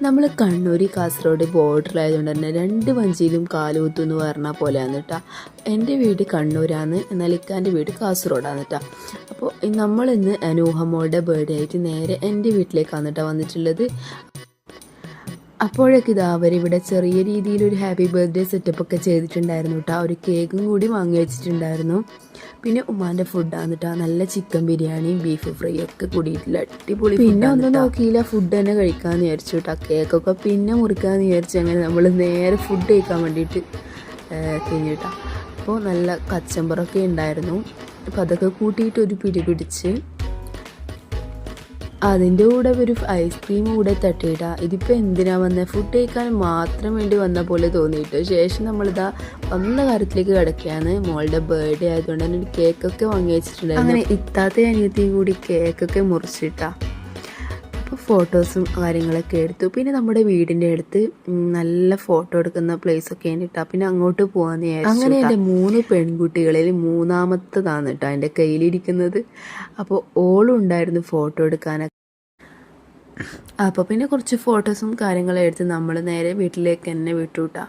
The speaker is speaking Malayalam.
നമ്മൾ കണ്ണൂർ കാസർഗോഡ് ബോർഡറിലായതുകൊണ്ട് തന്നെ രണ്ട് വഞ്ചിയിലും കാലുകുത്തു എന്ന് പറഞ്ഞ പോലെയാണ് കേട്ടോ. എൻ്റെ വീട് കണ്ണൂരാണ്, എന്നാൽ ഇക്കാൻ്റെ വീട് കാസർഗോഡാണ് കേട്ടോ. അപ്പോൾ നമ്മളിന്ന് നൂഹമ്മോളുടെ ബർത്ത്ഡേ ആയിട്ട് നേരെ എൻ്റെ വീട്ടിലേക്കാണ് കേട്ടോ വന്നിട്ടുള്ളത്. അപ്പോഴേക്ക് ഇതാ അവരിവിടെ ചെറിയ രീതിയിലൊരു ഹാപ്പി ബർത്ത്ഡേ സെറ്റപ്പൊക്കെ ചെയ്തിട്ടുണ്ടായിരുന്നു കേട്ടോ. ഒരു കേക്കും കൂടി വാങ്ങി വെച്ചിട്ടുണ്ടായിരുന്നു. പിന്നെ ഉമ്മാൻ്റെ ഫുഡാണ് കേട്ടോ, നല്ല ചിക്കൻ ബിരിയാണിയും ബീഫ് ഫ്രൈ ഒക്കെ കൂടിയിട്ടില്ല, അടിപൊളി. പിന്നെ ഒന്നും നോക്കിയില്ല, ഫുഡ് തന്നെ കഴിക്കാമെന്ന് വിചാരിച്ചു കേട്ടോ. കേക്കൊക്കെ പിന്നെ മുറിക്കാമെന്ന് വിചാരിച്ചു. അങ്ങനെ നമ്മൾ നേരെ ഫുഡ് കഴിക്കാൻ വേണ്ടിയിട്ട് കഴിഞ്ഞു കേട്ടോ. അപ്പോൾ നല്ല കച്ചമ്പറൊക്കെ ഉണ്ടായിരുന്നു. അപ്പോൾ അതൊക്കെ കൂട്ടിയിട്ട് ഒരു പിടി പിടിച്ച് അതിൻ്റെ കൂടെ ഒരു ഐസ്ക്രീം കൂടെ തട്ടിയിട്ടാ. ഇതിപ്പോൾ എന്തിനാ വന്നത്, ഫുഡ് കഴിക്കാൻ മാത്രം വേണ്ടി വന്ന പോലെ തോന്നിയിട്ട്. ശേഷം നമ്മളിതാ വന്ന കാര്യത്തിലേക്ക് കിടക്കുകയാണ്. മോളുടെ ബർത്ത്ഡേ ആയതുകൊണ്ട് തന്നെ ഒരു കേക്കൊക്കെ വാങ്ങി വെച്ചിട്ടുണ്ടായിരുന്നു. അങ്ങനെ ഇത്താത്ത അനിയത്തിയും കൂടി കേക്കൊക്കെ മുറിച്ചിട്ടാ. അപ്പോൾ ഫോട്ടോസും കാര്യങ്ങളൊക്കെ എടുത്തു. പിന്നെ നമ്മുടെ വീടിൻ്റെ അടുത്ത് നല്ല ഫോട്ടോ എടുക്കുന്ന പ്ലേസൊക്കെ ഉണ്ട് കേട്ടോ. പിന്നെ അങ്ങോട്ട് പോകാമെന്ന് വിചാരിച്ചു. അങ്ങനെ എൻ്റെ 3 പെൺകുട്ടികളിൽ മൂന്നാമത്തതാണ് കേട്ടോ എൻ്റെ കയ്യിലിരിക്കുന്നത്. അപ്പോൾ ഓളും ഉണ്ടായിരുന്നു ഫോട്ടോ എടുക്കാനൊക്കെ. അപ്പോൾ പിന്നെ കുറച്ച് ഫോട്ടോസും കാര്യങ്ങളും എടുത്ത് നമ്മൾ നേരെ വീട്ടിലേക്ക് തന്നെ വിട്ടു കേട്ടോ.